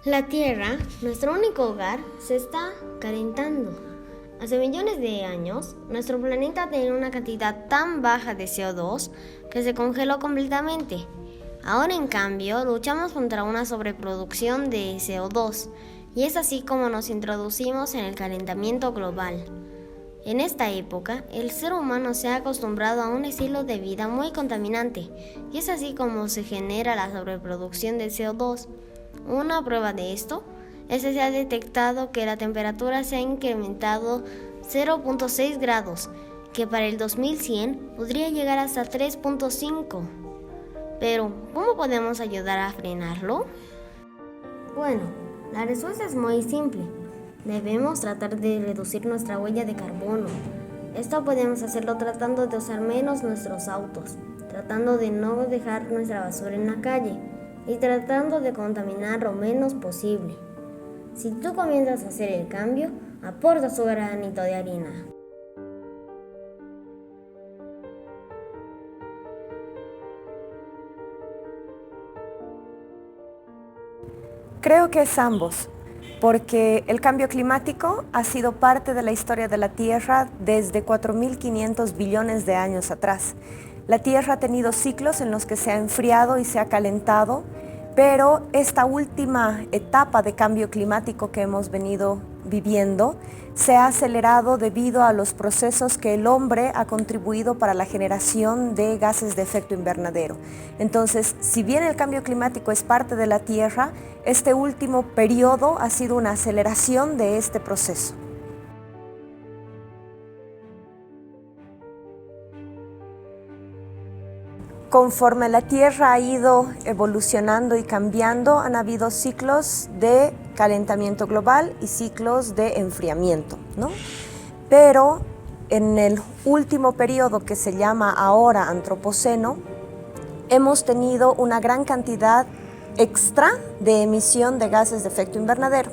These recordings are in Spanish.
La Tierra, nuestro único hogar, se está calentando. Hace millones de años, nuestro planeta tenía una cantidad tan baja de CO2 que se congeló completamente. Ahora, en cambio, luchamos contra una sobreproducción de CO2, y es así como nos introducimos en el calentamiento global. En esta época, el ser humano se ha acostumbrado a un estilo de vida muy contaminante, y es así como se genera la sobreproducción de CO2. Una prueba de esto es que se ha detectado que la temperatura se ha incrementado 0.6 grados, que para el 2100 podría llegar hasta 3.5. Pero, ¿cómo podemos ayudar a frenarlo? Bueno, la respuesta es muy simple. Debemos tratar de reducir nuestra huella de carbono. Esto podemos hacerlo tratando de usar menos nuestros autos, tratando de no dejar nuestra basura en la calle y tratando de contaminar lo menos posible. Si tú comienzas a hacer el cambio, aporta su granito de arena. Creo que es ambos, porque el cambio climático ha sido parte de la historia de la Tierra desde 4.500 billones de años atrás. La Tierra ha tenido ciclos en los que se ha enfriado y se ha calentado, pero esta última etapa de cambio climático que hemos venido viviendo se ha acelerado debido a los procesos que el hombre ha contribuido para la generación de gases de efecto invernadero. Entonces, si bien el cambio climático es parte de la Tierra, este último periodo ha sido una aceleración de este proceso. Conforme la Tierra ha ido evolucionando y cambiando, han habido ciclos de calentamiento global y ciclos de enfriamiento, ¿no? Pero en el último periodo, que se llama ahora Antropoceno, hemos tenido una gran cantidad extra de emisión de gases de efecto invernadero.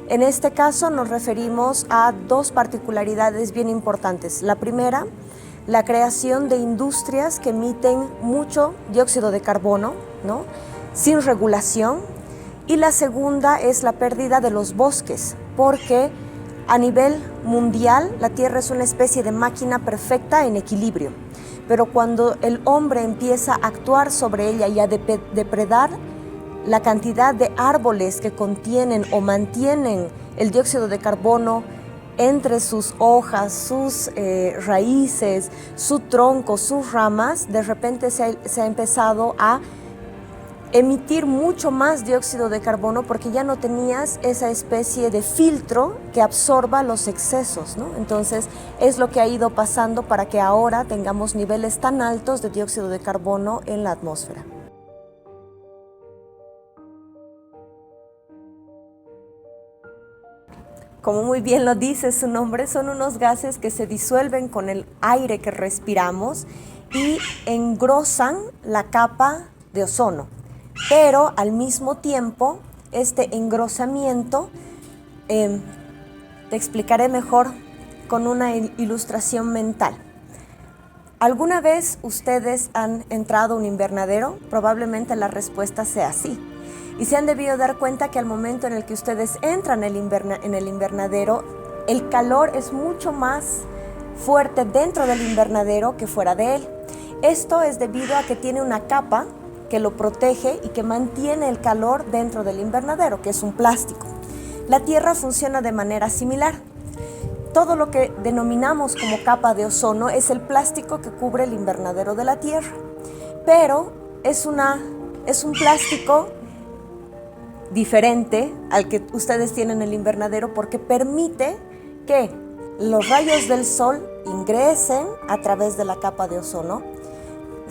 En este caso nos referimos a dos particularidades bien importantes. La primera, la creación de industrias que emiten mucho dióxido de carbono, ¿no?, sin regulación. Y la segunda es la pérdida de los bosques, porque a nivel mundial la Tierra es una especie de máquina perfecta en equilibrio. Pero cuando el hombre empieza a actuar sobre ella y a depredar la cantidad de árboles que contienen o mantienen el dióxido de carbono entre sus hojas, sus raíces, su tronco, sus ramas, de repente se ha empezado a emitir mucho más dióxido de carbono porque ya no tenías esa especie de filtro que absorba los excesos, ¿no? Entonces es lo que ha ido pasando para que ahora tengamos niveles tan altos de dióxido de carbono en la atmósfera. Como muy bien lo dice su nombre, son unos gases que se disuelven con el aire que respiramos y engrosan la capa de ozono. Pero al mismo tiempo, este engrosamiento, te explicaré mejor con una ilustración mental. ¿Alguna vez ustedes han entrado a un invernadero? Probablemente la respuesta sea sí. Y se han debido dar cuenta que al momento en el que ustedes entran en el invernadero, el calor es mucho más fuerte dentro del invernadero que fuera de él. Esto es debido a que tiene una capa que lo protege y que mantiene el calor dentro del invernadero, que es un plástico. La Tierra funciona de manera similar. Todo lo que denominamos como capa de ozono es el plástico que cubre el invernadero de la Tierra, pero es un plástico diferente al que ustedes tienen en el invernadero porque permite que los rayos del sol ingresen a través de la capa de ozono,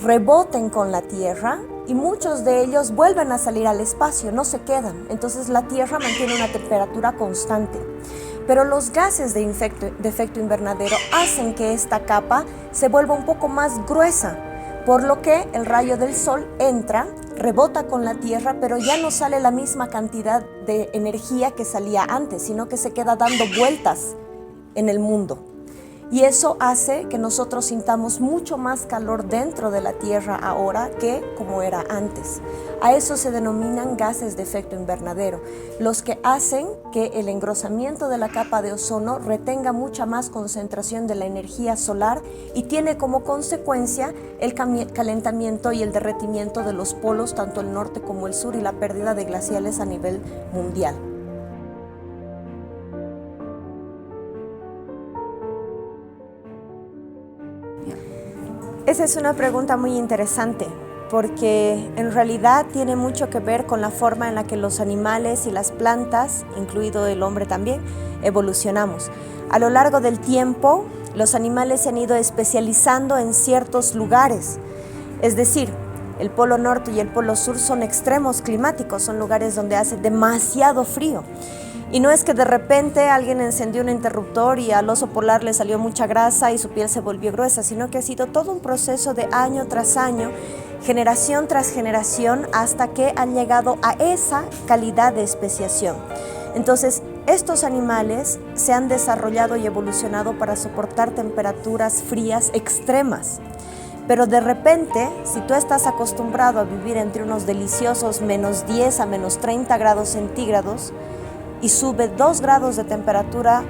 reboten con la Tierra y muchos de ellos vuelven a salir al espacio, no se quedan. Entonces la Tierra mantiene una temperatura constante. Pero los gases de efecto invernadero hacen que esta capa se vuelva un poco más gruesa, por lo que el rayo del sol entra, rebota con la Tierra, pero ya no sale la misma cantidad de energía que salía antes, sino que se queda dando vueltas en el mundo. Y eso hace que nosotros sintamos mucho más calor dentro de la Tierra ahora que como era antes. A eso se denominan gases de efecto invernadero, los que hacen que el engrosamiento de la capa de ozono retenga mucha más concentración de la energía solar y tiene como consecuencia el calentamiento y el derretimiento de los polos, tanto el norte como el sur, y la pérdida de glaciales a nivel mundial. Esa es una pregunta muy interesante, porque en realidad tiene mucho que ver con la forma en la que los animales y las plantas, incluido el hombre también, evolucionamos. A lo largo del tiempo, los animales se han ido especializando en ciertos lugares, es decir, el polo norte y el polo sur son extremos climáticos, son lugares donde hace demasiado frío. Y no es que de repente alguien encendió un interruptor y al oso polar le salió mucha grasa y su piel se volvió gruesa, sino que ha sido todo un proceso de año tras año, generación tras generación, hasta que han llegado a esa calidad de especiación. Entonces, estos animales se han desarrollado y evolucionado para soportar temperaturas frías extremas. Pero de repente, si tú estás acostumbrado a vivir entre unos deliciosos menos 10 a menos 30 grados centígrados, y sube 2 grados de temperatura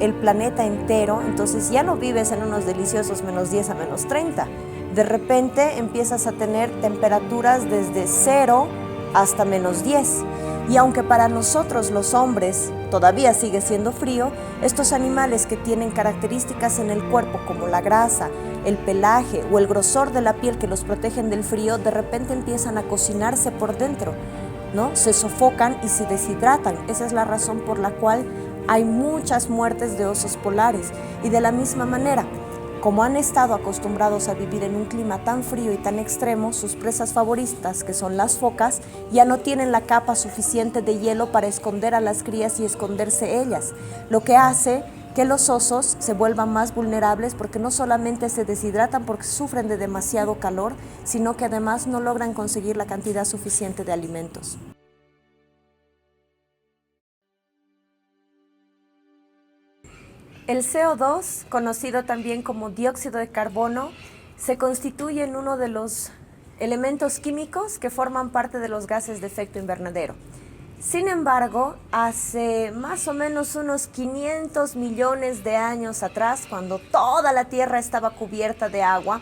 el planeta entero, entonces ya no vives en unos deliciosos menos 10 a menos 30. De repente empiezas a tener temperaturas desde 0 hasta menos 10. Y aunque para nosotros los hombres todavía sigue siendo frío, estos animales que tienen características en el cuerpo como la grasa, el pelaje o el grosor de la piel que los protegen del frío, de repente empiezan a cocinarse por dentro, ¿no? Se sofocan y se deshidratan. Esa es la razón por la cual hay muchas muertes de osos polares. Y de la misma manera, como han estado acostumbrados a vivir en un clima tan frío y tan extremo, sus presas favoritas, que son las focas, ya no tienen la capa suficiente de hielo para esconder a las crías y esconderse ellas, lo que hace que los osos se vuelvan más vulnerables, porque no solamente se deshidratan porque sufren de demasiado calor, sino que además no logran conseguir la cantidad suficiente de alimentos. El CO2, conocido también como dióxido de carbono, se constituye en uno de los elementos químicos que forman parte de los gases de efecto invernadero. Sin embargo, hace más o menos unos 500 millones de años atrás, cuando toda la Tierra estaba cubierta de agua,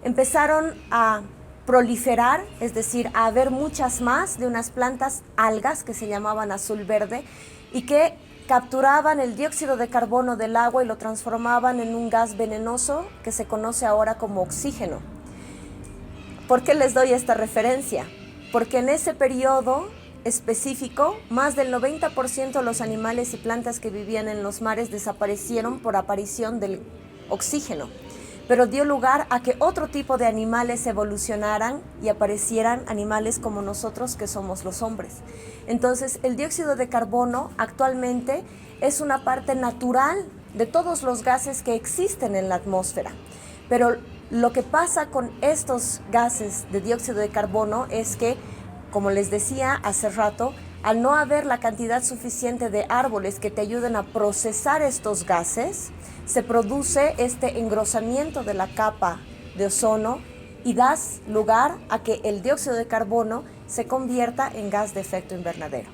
empezaron a proliferar, es decir, a haber muchas más de unas plantas algas que se llamaban azul verde y que capturaban el dióxido de carbono del agua y lo transformaban en un gas venenoso que se conoce ahora como oxígeno. ¿Por qué les doy esta referencia? Porque en ese periodo específico, más del 90% de los animales y plantas que vivían en los mares desaparecieron por aparición del oxígeno, pero dio lugar a que otro tipo de animales evolucionaran y aparecieran animales como nosotros, que somos los hombres. Entonces, el dióxido de carbono actualmente es una parte natural de todos los gases que existen en la atmósfera, pero lo que pasa con estos gases de dióxido de carbono es que, como les decía hace rato, al no haber la cantidad suficiente de árboles que te ayuden a procesar estos gases, se produce este engrosamiento de la capa de ozono y das lugar a que el dióxido de carbono se convierta en gas de efecto invernadero.